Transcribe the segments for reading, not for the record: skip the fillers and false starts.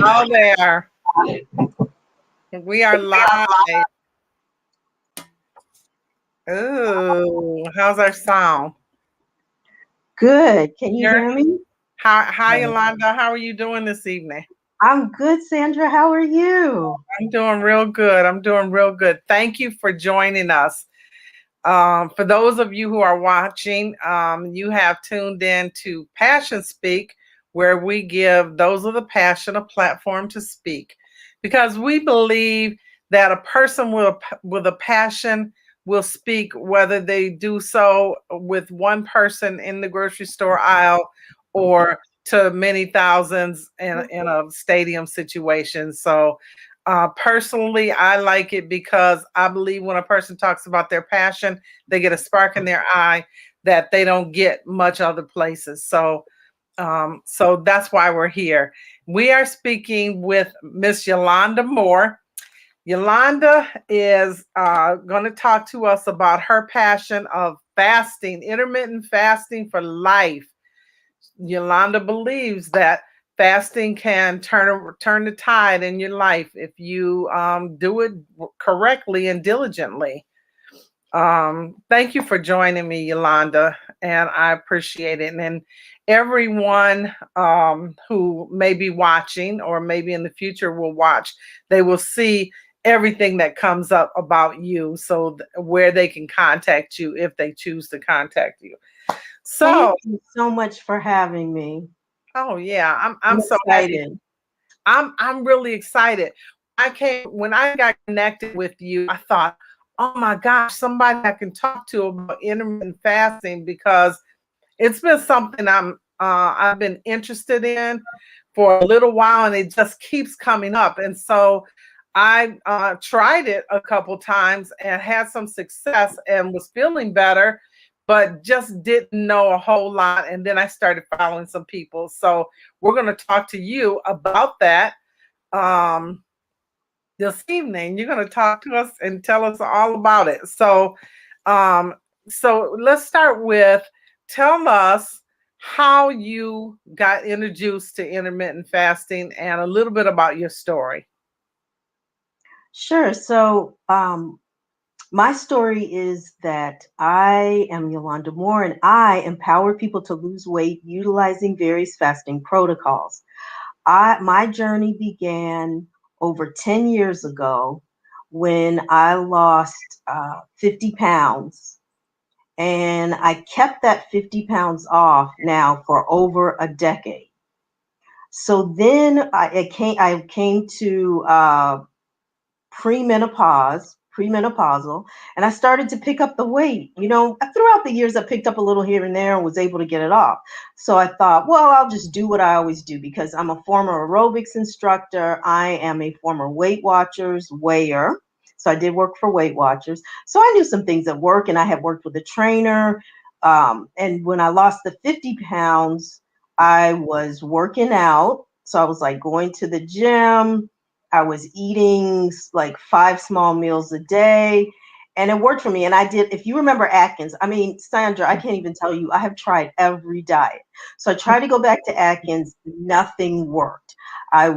Oh, there. We are live. Ooh, how's our sound? Good. Can you Here. hear me? Hi, Yolanda. How are you doing this evening? I'm good, Sandra. How are you? I'm doing real good. I'm doing real good. Thank you for joining us. For those of you who are watching, you have tuned in to Passion Speak, where we give those of the passion a platform to speak, because we believe that a person with a passion will speak, whether they do so with one person in the grocery store aisle or to many thousands in a stadium situation. So personally, I like it because I believe when a person talks about their passion, they get a spark in their eye that they don't get much other places. So that's why we're here. We are speaking with Miss Yolanda Moore. Yolanda is going to talk to us about her passion of fasting, intermittent fasting for life. Yolanda believes that fasting can turn the tide in your life if you do it correctly and diligently. Thank you for joining me, Yolanda, and I appreciate it. And everyone who may be watching or maybe in the future will watch, they will see everything that comes up about you, so where they can contact you if they choose to contact you. Thank So, you so much for having me. oh yeah, I'm I'm so happy. excited. I'm really excited. When I got connected with you, I thought, oh my gosh, somebody I can talk to about intermittent fasting, because it's been something I've been interested in for a little while, and it just keeps coming up. And so I tried it a couple times and had some success and was feeling better, but just didn't know a whole lot. And then I started following some people. So we're going to talk to you about that um, this evening. You're going to talk to us and tell us all about it. Um, so let's start with, tell us how you got introduced to intermittent fasting and a little bit about your story. Sure. So, my story is that I am Yolanda Moore and I empower people to lose weight utilizing various fasting protocols. My journey began over 10 years ago when I lost 50 pounds. And I kept that 50 pounds off now for over a decade. So then I came to premenopausal, and I started to pick up the weight. Throughout the years, I picked up a little here and there and was able to get it off. So I thought, well, I'll just do what I always do because I'm a former aerobics instructor. I am a former Weight Watchers weigher. So I did work for Weight Watchers. So I knew some things at work, and I had worked with a trainer. And when I lost the 50 pounds, I was working out. So I was like going to the gym. I was eating like 5 small meals a day, and it worked for me. And I did, if you remember Atkins, I mean, Sandra, I can't even tell you, I have tried every diet. So I tried to go back to Atkins, nothing worked. I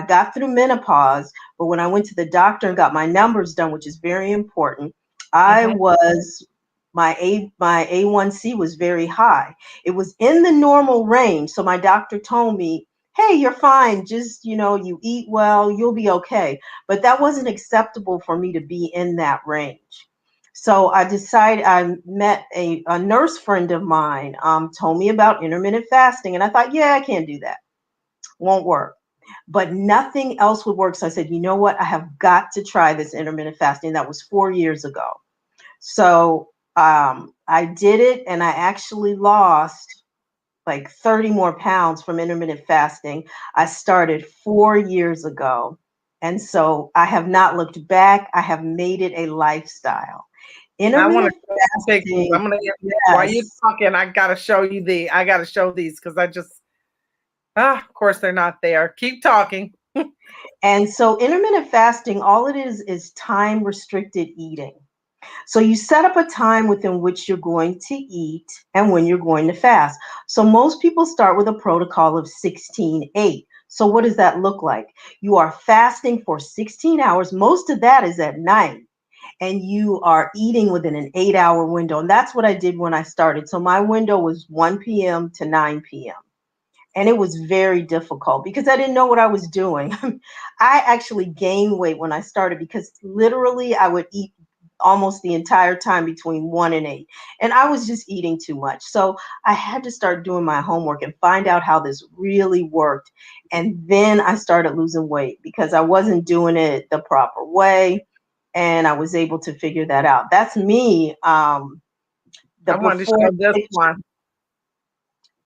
got through menopause, but when I went to the doctor and got my numbers done, which is very important, I Mhm. was my A1C was very high. It was in the normal range. So my doctor told me, hey, you're fine. Just, you eat well, you'll be okay. But that wasn't acceptable for me to be in that range. So I met a nurse friend of mine, told me about intermittent fasting. And I thought, yeah, I can't do that. Won't work. But nothing else would work. So I said, you know what? I have got to try this intermittent fasting. That was 4 years ago. So I did it, and I actually lost like 30 more pounds from intermittent fasting. I started 4 years ago. And so I have not looked back. I have made it a lifestyle. I want to Intermittent show some pictures. fasting, I'm gonna While you're yes. talking, I gotta show these because of course they're not there. Keep talking. And so intermittent fasting, all it is time restricted eating. So you set up a time within which you're going to eat and when you're going to fast. So most people start with a protocol of 16-8. So what does that look like? You are fasting for 16 hours. Most of that is at night, and you are eating within an 8-hour window. And that's what I did when I started. So my window was 1 p.m. to 9 p.m. And it was very difficult because I didn't know what I was doing. I actually gained weight when I started because literally I would eat almost the entire time between 1 and 8. And I was just eating too much. So I had to start doing my homework and find out how this really worked. And then I started losing weight because I wasn't doing it the proper way. And I was able to figure that out. That's me. The I wanted to before show this picture one.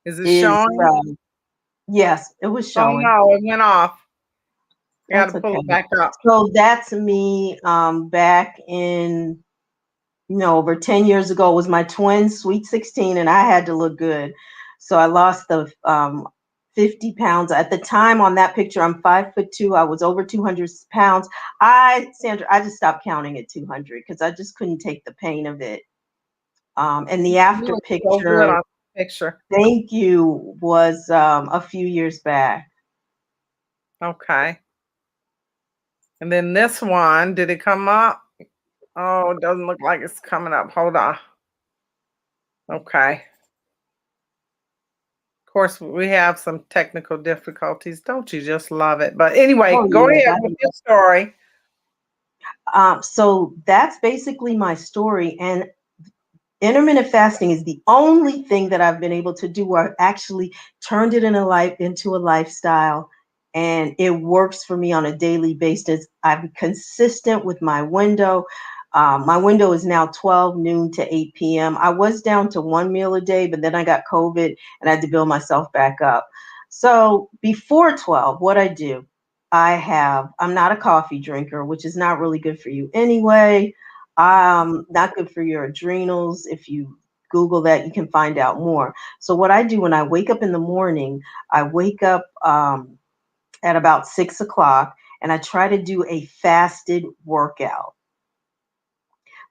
Is it is, showing? yes, it was Oh showing. no, it went off. I got to That's pull okay. it back up. So that's me back in, over 10 years ago. It was my twin, Sweet 16, and I had to look good. So I lost the 50 pounds. At the time on that picture, I'm 5'2". I was over 200 pounds. Sandra, I just stopped counting at 200 because I just couldn't take the pain of it. And the You after look so good picture, on the picture. thank you, was a few years back. Okay. And then this one, did it come up? Oh, it doesn't look like it's coming up. Hold on. Okay. Of course, we have some technical difficulties. Don't you just love it? But anyway, Oh, go yes. ahead with your story. So that's basically my story. And intermittent fasting is the only thing that I've been able to do where I've actually turned it into a lifestyle, and it works for me on a daily basis. I'm consistent with my window. My window is now 12 noon to 8 p.m. I was down to one meal a day, but then I got COVID and I had to build myself back up. So before 12, what I do, I'm not a coffee drinker, which is not really good for you anyway. Not good for your adrenals. If you Google that, you can find out more. So what I do when I wake up in the morning, I wake up at about 6 o'clock, and I try to do a fasted workout,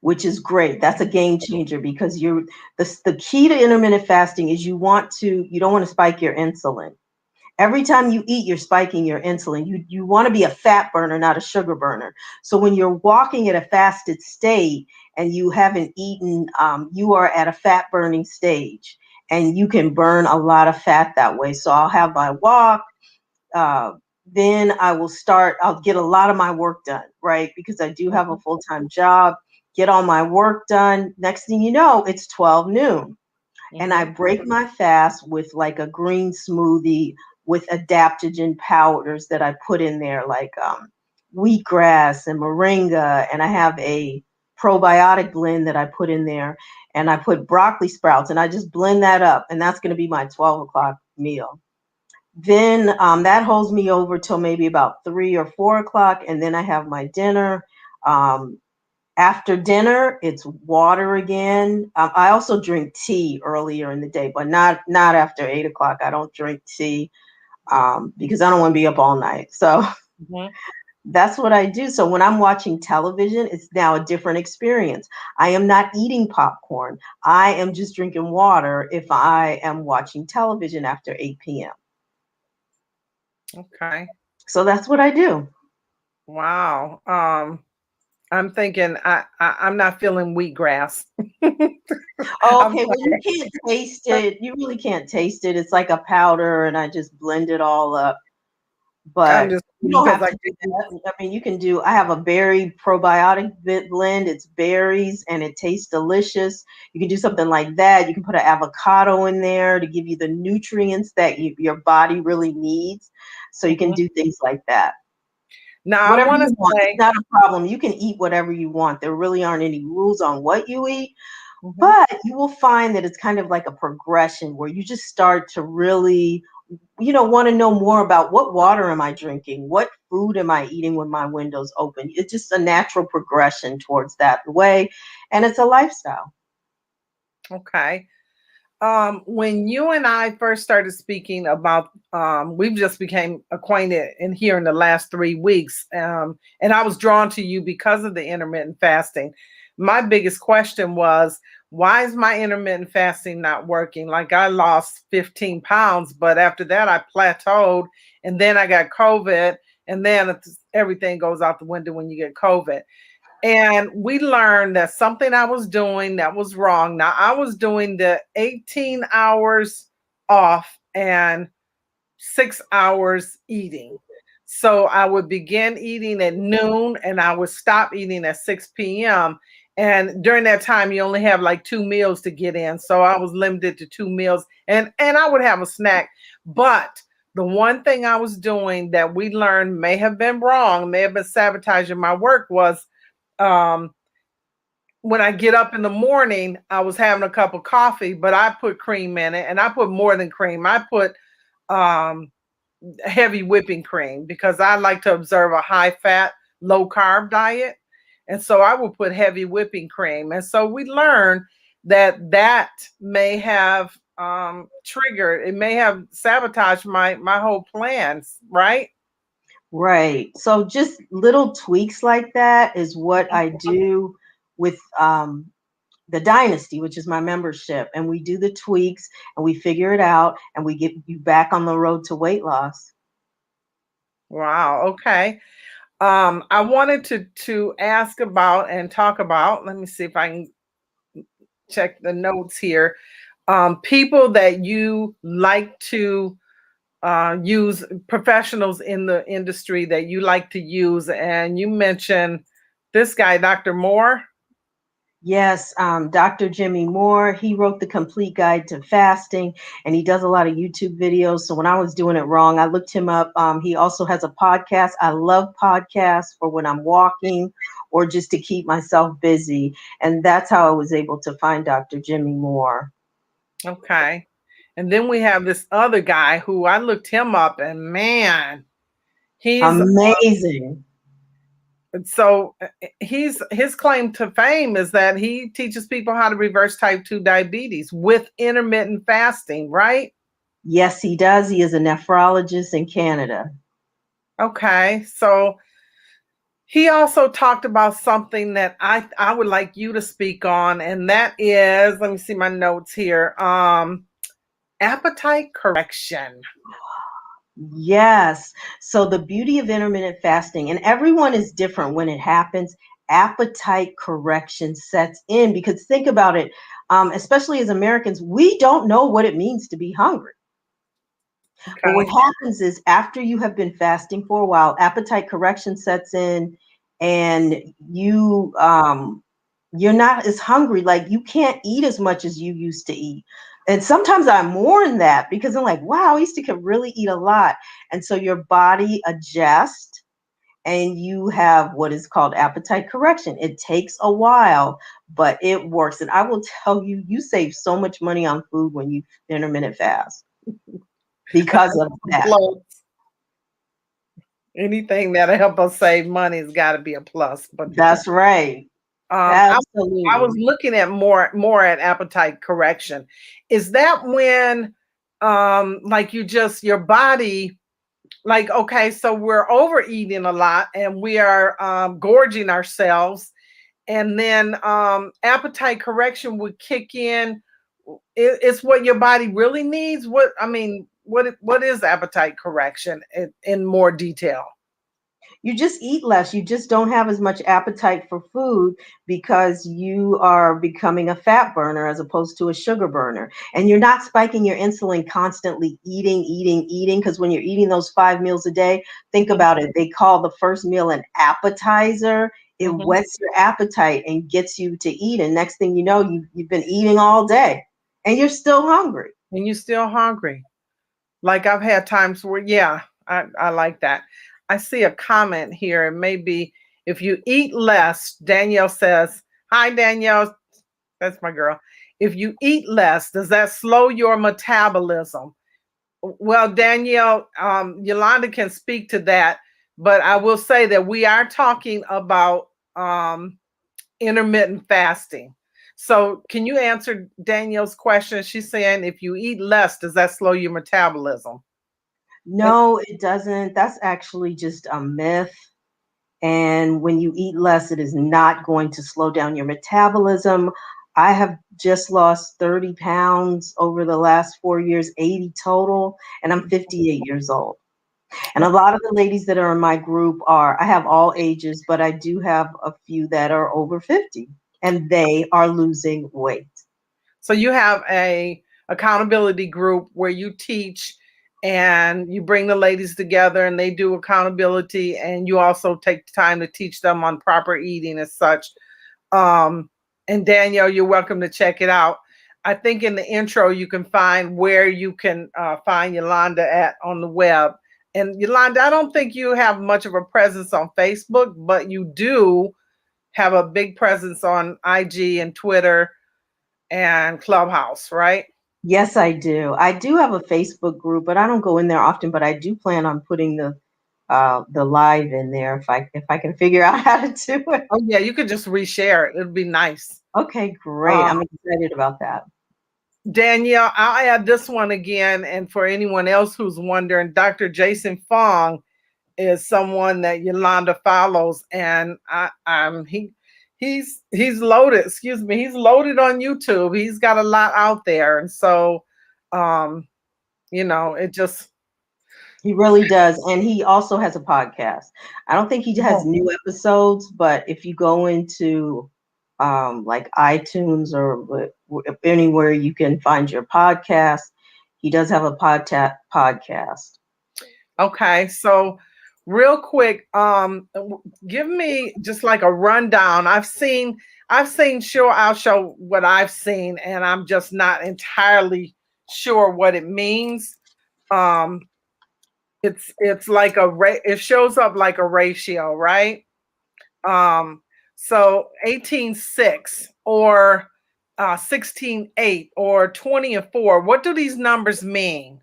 which is great. That's a game changer because the key to intermittent fasting is you don't want to spike your insulin. Every time you eat, you're spiking your insulin. You want to be a fat burner, not a sugar burner. So when you're walking at a fasted state and you haven't eaten, you are at a fat burning stage, and you can burn a lot of fat that way. So I'll have my walk. Uh, then I'll get a lot of my work done, right? Because I do have a Mhm, full-time job, get all my work done. Next thing you know, it's 12 noon, and I mhm, break my fast with like a green smoothie with adaptogen powders that I put in there, like wheatgrass and moringa, and I have a probiotic blend that I put in there, and I put broccoli sprouts, and I just blend that up, and that's going to be my 12 o'clock meal. Then that holds me over till maybe about 3 or 4 o'clock, and then I have my dinner. Um, After dinner, it's water again. I also drink tea earlier in the day, but not after 8 o'clock. I don't drink tea because I don't want to be up all night. So mhm. that's what I do. So when I'm watching television, it's now a different experience. I am not eating popcorn. I am just drinking water if I am watching television after 8 p.m. Okay. So that's what I do. Wow. I'm thinking I'm not feeling wheatgrass. I'm Okay, well, you sorry. can't taste it. You really can't taste it. It's like a powder, and I just blend it all up. I'm But just you don't because have I to do that. I mean, you can do. I have a berry probiotic blend. It's berries, and it tastes delicious. You can do something like that. You can put an avocado in there to give you the nutrients that your body really needs. So you can mhm. do things like that. Now I Whatever want to you want. It's say, not a problem. You can eat whatever you want. There really aren't any rules on what you eat. mhm, But you will find that it's kind of like a progression where you just start to really, want to know more about what water am I drinking? What food am I eating when my window's open? It's just a natural progression towards that way. And it's a lifestyle. okay. When you and I first started speaking about, we've just became acquainted in here in the last 3 weeks, and I was drawn to you because of the intermittent fasting. My biggest question was, why is my intermittent fasting not working? Like I lost 15 pounds, but after that I plateaued and then I got COVID and then everything goes out the window when you get COVID. And we learned that something I was doing that was wrong. Now I was doing the 18 hours off and 6 hours eating. So I would begin eating at noon and I would stop eating at 6 p.m. And during that time, you only have like 2 meals to get in. So I was limited to 2 meals and I would have a snack. But the one thing I was doing that we learned may have been wrong, may have been sabotaging my work was um, when I get up in the morning, I was having a cup of coffee, but I put cream in it and I put more than cream. I put um, heavy whipping cream because I like to observe a high fat, low carb diet. And so I will put heavy whipping cream. And so we learned that that may have triggered, it may have sabotaged my whole plans, right? Right. So just little tweaks like that is what I do with the Dynasty, which is my membership. And we do the tweaks and we figure it out and we get you back on the road to weight loss. Wow. Okay. I wanted to ask about and talk about. Let me see if I can check the notes here. People that you like to use, professionals in the industry that you like to use, and you mentioned this guy, Dr. Moore. Yes, Dr. Jimmy Moore, he wrote the complete guide to fasting and he does a lot of YouTube videos. So when I was doing it wrong, I looked him up. He also has a podcast. I love podcasts for when I'm walking or just to keep myself busy. And that's how I was able to find Dr. Jimmy Moore. Okay. And then we have this other guy who I looked him up, and man, he's Amazing. so his claim to fame is that he teaches people how to reverse type 2 diabetes with intermittent fasting, right? Yes, he does. He is a nephrologist in Canada. Okay. So he also talked about something that I would like you to speak on, and that is, let me see my notes here. Appetite correction. Yes. So the beauty of intermittent fasting, and everyone is different when it happens, appetite correction sets in because think about it, especially as Americans, we don't know what it means to be hungry. But what Okay. happens is after you have been fasting for a while, appetite correction sets in and you're not as hungry. Like you can't eat as much as you used to eat. And sometimes I mourn that because I'm like, wow, I used to could really eat a lot. And so your body adjusts and you have what is called appetite correction. It takes a while, but it works. And I will tell you, you save so much money on food when you intermittent fast because of that. Plus, anything that'll help us save money has got to be a plus. But That's right. um, I, I was Absolutely. looking at more at appetite correction. Is that when, like you just your body, like, okay, so we're overeating a lot and we are gorging ourselves, and then appetite correction would kick in. It's what your body really needs. What I mean, what is appetite correction in more detail? You just eat less. You just don't have as much appetite for food because you are becoming a fat burner as opposed to a sugar burner. And you're not spiking your insulin constantly eating, eating, eating. Because when you're eating those 5 meals a day, think about it. They call the first meal an appetizer. It Mhm. whets your appetite and gets you to eat. And next thing you know, you've been eating all day and you're still hungry. And you're still hungry. Like I've had times where, yeah, I like that. I see a comment here. It may be if you eat less, Danielle says, hi, Danielle. That's my girl. If you eat less, does that slow your metabolism? Well, Danielle, Yolanda can speak to that, but I will say that we are talking about um, intermittent fasting. So, can you answer Danielle's question? She's saying if you eat less, does that slow your metabolism? And No, it doesn't. That's actually just a myth. And when you eat less, it is not going to slow down your metabolism. I have just lost 30 pounds over the last 4 years, 80 total, and I'm 58 years old. And a lot of the ladies that are in my group I have all ages, but I do have a few that are over 50 and they are losing weight. So you have a accountability group where you teach and you bring the ladies together and they do accountability, and you also take time to teach them on proper eating as such. Um, and Danielle, you're welcome to check it out. I think in the intro you can find where you can find Yolanda at on the web. And Yolanda, I don't think you have much of a presence on Facebook, but you do have a big presence on IG and Twitter and Clubhouse, right? Yes, I do. I do have a Facebook group, but I don't go in there often. But I do plan on putting the live in there if I can figure out how to do it. Oh yeah, you could just reshare it. It'd be nice. Okay, great. Um, I'm excited about that. Danielle, I'll add this one again. And for anyone else who's wondering, Dr. Jason Fong is someone that Yolanda follows, and he's loaded. Excuse me, he's loaded on YouTube. He's got a lot out there, and so um, it just. He really does. And he also has a podcast. I don't think he has Oh, new episodes, but if you go into like iTunes or anywhere you can find your podcast, he does have a podcast. okay, so real quick, give me just like a rundown. I've seen sure I'll show what I've seen, and I'm just not entirely sure what it means. Um, it's like it shows up like a ratio, right? Um, so 18:6 or 16:8 or 20:4. What do these numbers mean?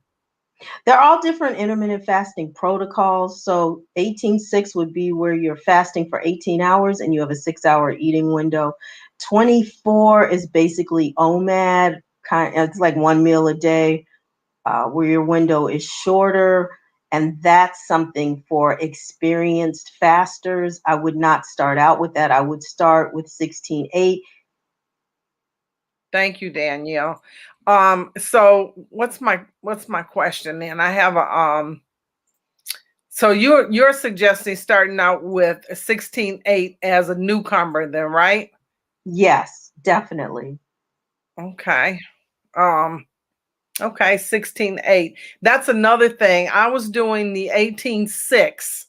They're all different intermittent fasting protocols. So 18:6 would be where you're fasting for 18 hours and you have a 6-hour eating window. 24 is basically OMAD, it's like one meal a day, where your window is shorter. And that's something for experienced fasters. I would not start out with that. I would start with 16:8. Thank you, Danielle. So what's my question then? I have a so you're suggesting starting out with a 16:8 as a newcomer then, right? Yes, definitely. Okay. Um, okay, 16:8. That's another thing. I was doing the 18:6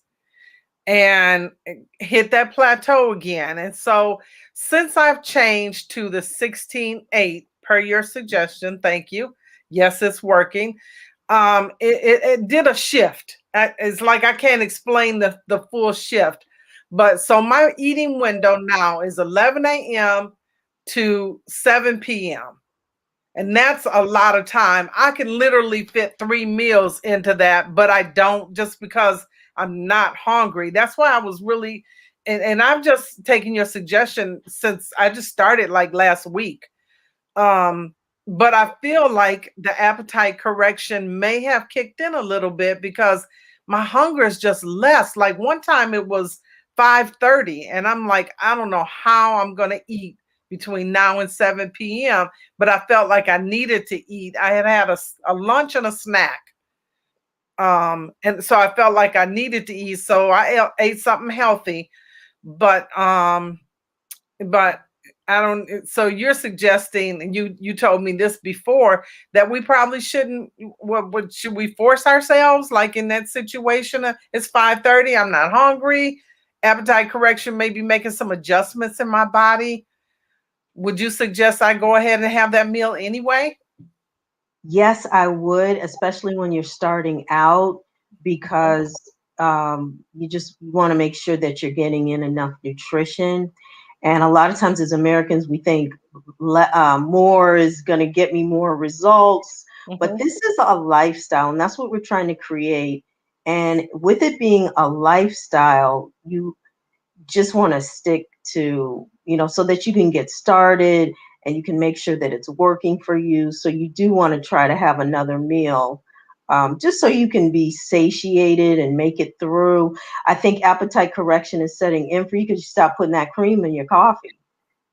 and hit that plateau again. And so since I've changed to the 16:8 per your suggestion, thank you. Yes, it's working. It did a shift. It's like I can't explain the full shift. But so my eating window now is 11 a.m. to 7 p.m. And that's a lot of time. I can literally fit 3 meals into that, but I don't, just because I'm not hungry. That's why I was really, and I've just taken your suggestion since I just started like last week. Um, but I feel like the appetite correction may have kicked in a little bit because my hunger is just less. Like one time it was 5:30, and I'm like, I don't know how I'm gonna eat between now and 7 p.m. But I felt like I needed to eat. I had had a lunch and a snack. And so I felt like I needed to eat. So I ate something healthy, but but I don't. So you're suggesting, and you told me this before, that we probably shouldn't. What should we force ourselves? Like in that situation, it's 5:30. I'm not hungry. Appetite correction, maybe making some adjustments in my body. Would you suggest I go ahead and have that meal anyway? Yes, I would, especially when you're starting out, because you just want to make sure that you're getting in enough nutrition. And a lot of times, as Americans, we think more is going to get me more results. But Mhm. this is a lifestyle, and that's what we're trying to create. And with it being a lifestyle, you just want to stick to, so that you can get started and you can make sure that it's working for you. So you do want to try to have another meal, just so you can be satiated and make it through. I think appetite correction is setting in for you because you stop putting that cream in your coffee.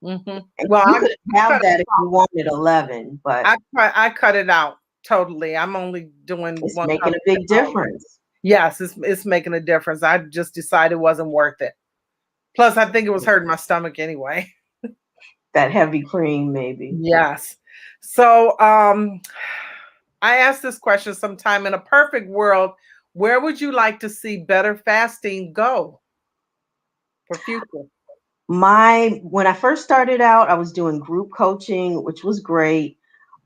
Hmm. And Well, you could cut have it that if you wanted 11, but I cut it out totally. I'm only doing it's one cup making a at big a time. difference. Yes, it's making a difference. I just decided it wasn't worth it. Plus, I think it was hurting my stomach anyway. That heavy cream, maybe. Yes. So, I asked this question sometime in a perfect world, where would you like to see better fasting go for future? When I first started out, I was doing group coaching, which was great,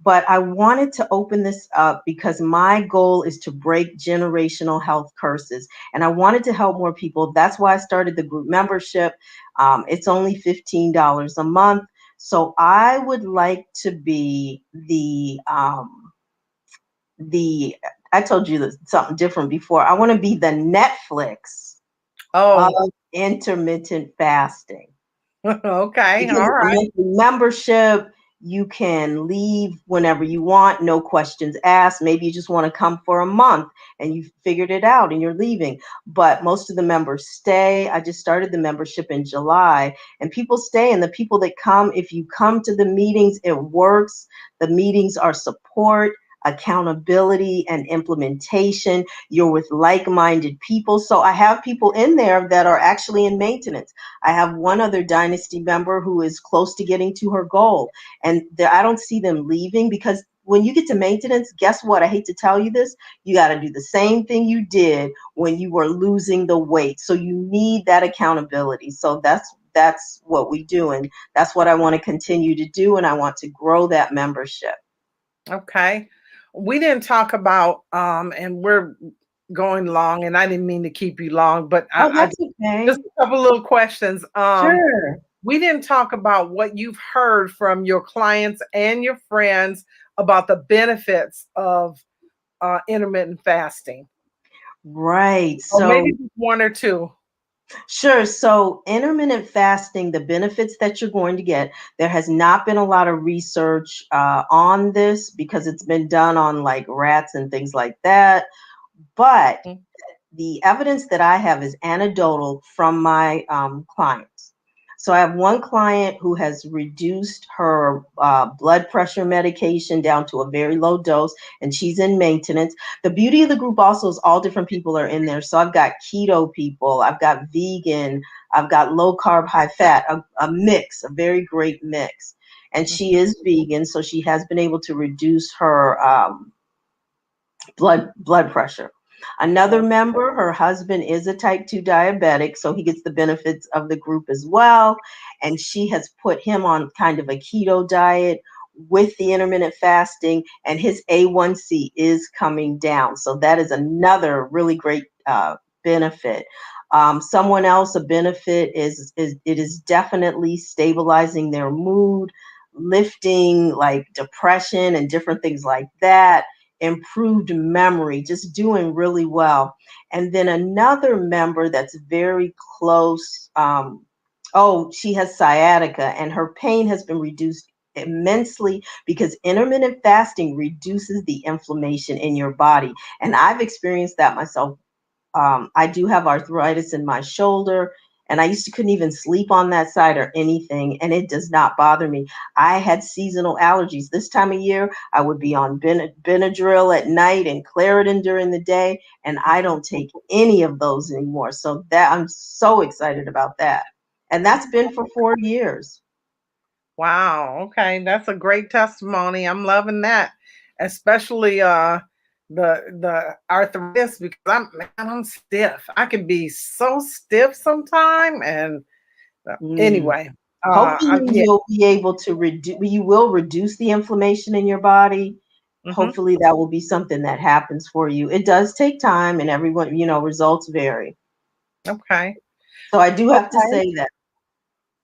but I wanted to open this up because my goal is to break generational health curses, and I wanted to help more people. That's why I started the group membership. It's only $15 a month, so I would like to be the I told you something different before. I want to be the Netflix of Oh, intermittent fasting. okay. Because All it's a right. monthly membership, you can leave whenever you want, no questions asked. Maybe you just want to come for a month and you've figured it out and you're leaving. But most of the members stay. I just started the membership in July and people stay. And the people that come, if you come to the meetings, it works. The meetings are support, accountability, and implementation. You're with like minded people. So I have people in there that are actually in maintenance. I have one other Dynasty member who is close to getting to her goal. And I don't see them leaving because when you get to maintenance, guess what? I hate to tell you this, you got to do the same thing you did when you were losing the weight. So you need that accountability. So that's what we do. And that's what I want to continue to do. And I want to grow that membership. Okay. We didn't talk about and we're going long and I didn't mean to keep you long, but Oh, I that's just okay. a couple little questions. Sure. We didn't talk about what you've heard from your clients and your friends about the benefits of intermittent fasting, Right. or maybe So just one or two. sure. So, intermittent fasting, the benefits that you're going to get, there has not been a lot of research on this because it's been done on like rats and things like that. But Mhm. the evidence that I have is anecdotal from my clients. So I have one client who has reduced her blood pressure medication down to a very low dose, and she's in maintenance. The beauty of the group also is all different people are in there. So I've got keto people, I've got vegan, I've got low carb, high fat, a mix, a very great mix. And she Mhm. is vegan, so she has been able to reduce her blood pressure. Another Oh, member, her husband is a type 2 diabetic, so he gets the benefits of the group as well. And she has put him on kind of a keto diet with the intermittent fasting, and his A1C is coming down. So that is another really great benefit. Someone else, a benefit is it is definitely stabilizing their mood, lifting like depression and different things like that, improved memory, just doing really well. And then another member that's very close, oh, she has sciatica and her pain has been reduced immensely because intermittent fasting reduces the inflammation in your body. And I've experienced that myself. I do have arthritis in my shoulder, and I used to couldn't even sleep on that side or anything, and it does not bother me. I had seasonal allergies. This time of year, I would be on Benadryl at night and Claritin during the day, and I don't take any of those anymore. So that I'm so excited about that. And that's been for 4 years. wow. Okay, that's a great testimony. I'm loving that, especially the arthritis because I'm stiff. I can be so stiff sometime, and Mm. anyway, Hopefully, yeah. you'll be able to reduce. You will reduce the inflammation in your body. Hmm. Hopefully, that will be something that happens for you. It does take time, and everyone, results vary. Okay. So I do have to Okay. say that.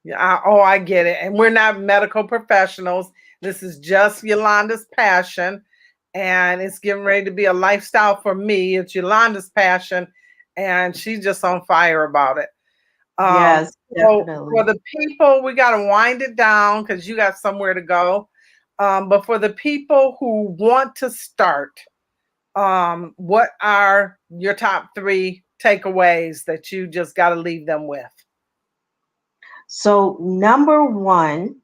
Yeah, oh, I get it. And we're not medical professionals. This is just Yolanda's passion, and it's getting ready to be a lifestyle for me. It's Yolanda's passion, and she's just on fire about it. Yes, So for definitely. the people, we got to wind it down because you got somewhere to go. But for the people who want to start, what are your top three takeaways that you just got to leave them with? So, number one,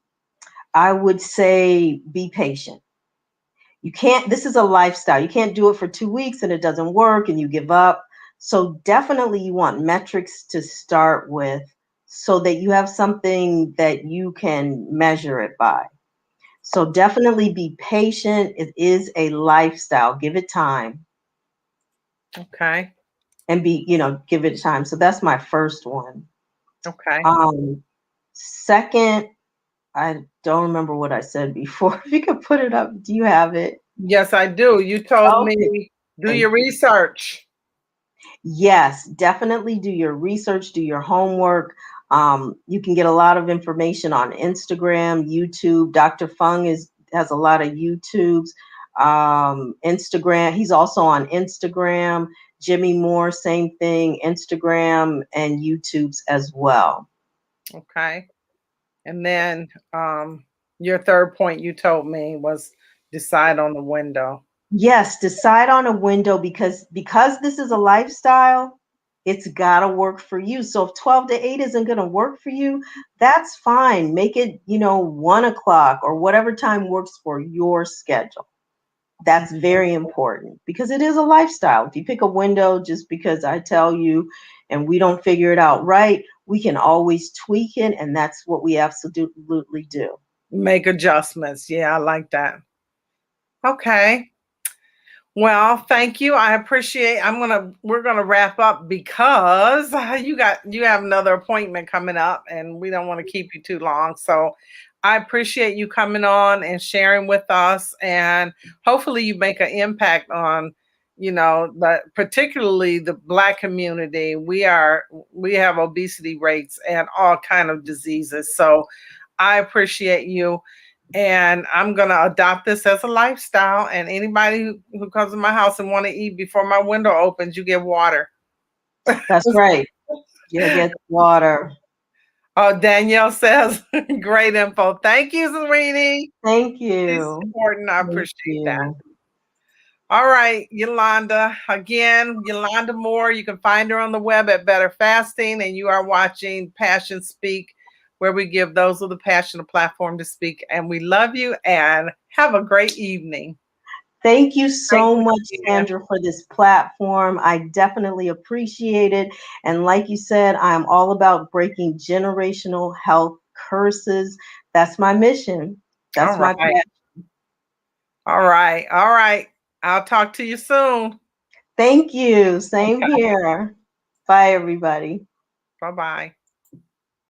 I would say be patient. You can't, this is a lifestyle. You can't do it for 2 weeks and it doesn't work and you give up. So, definitely, you want metrics to start with so that you have something that you can measure it by. So, definitely be patient. It is a lifestyle. Give it time Okay. and give it time. So, that's my first one. Okay. Um, Second, I don't remember what I said before. If you could put it up, do you have it? Yes, I do. You told Okay. me do your research. Yes, definitely do your research, do your homework. You can get a lot of information on Instagram, YouTube. Dr. Fung has a lot of YouTubes, Instagram. He's also on Instagram. Jimmy Moore, same thing, Instagram and YouTubes as well. Okay. And then your third point you told me was decide on the window. Yes, decide on a window because this is a lifestyle, it's got to work for you. So if 12 to 8 isn't going to work for you, that's fine. Make it, 1 o'clock or whatever time works for your schedule. That's very important because it is a lifestyle. If you pick a window just because I tell you and we don't figure it out right, we can always tweak it. And that's what we absolutely do. Make adjustments. Yeah, I like that. Okay. Well, thank you. I appreciate. We're gonna wrap up because you have another appointment coming up and we don't want to keep you too long. So I appreciate you coming on and sharing with us, and hopefully you make an impact on, particularly the Black community. We have obesity rates and all kind of diseases. So I appreciate you, and I'm gonna adopt this as a lifestyle. And anybody who comes to my house and want to eat before my window opens, you get water. That's right. You get water. Oh, Danielle says, great info. Thank you, Sereni. Thank It's you. important. I Thank appreciate that. you. All right, Yolanda. Again, Yolanda Moore. You can find her on the web at Better Fasting, and you are watching Passion Speak, where we give those with a passion a platform to speak. And we love you and have a great evening. Thank you Great so much, weekend. Sandra, for this platform. I definitely appreciate it. And like you said, I'm all about breaking generational health curses. That's my mission. All That's my right. passion. All right. All right. I'll talk to you soon. Thank you. Same Okay. here. Bye, everybody. Bye bye.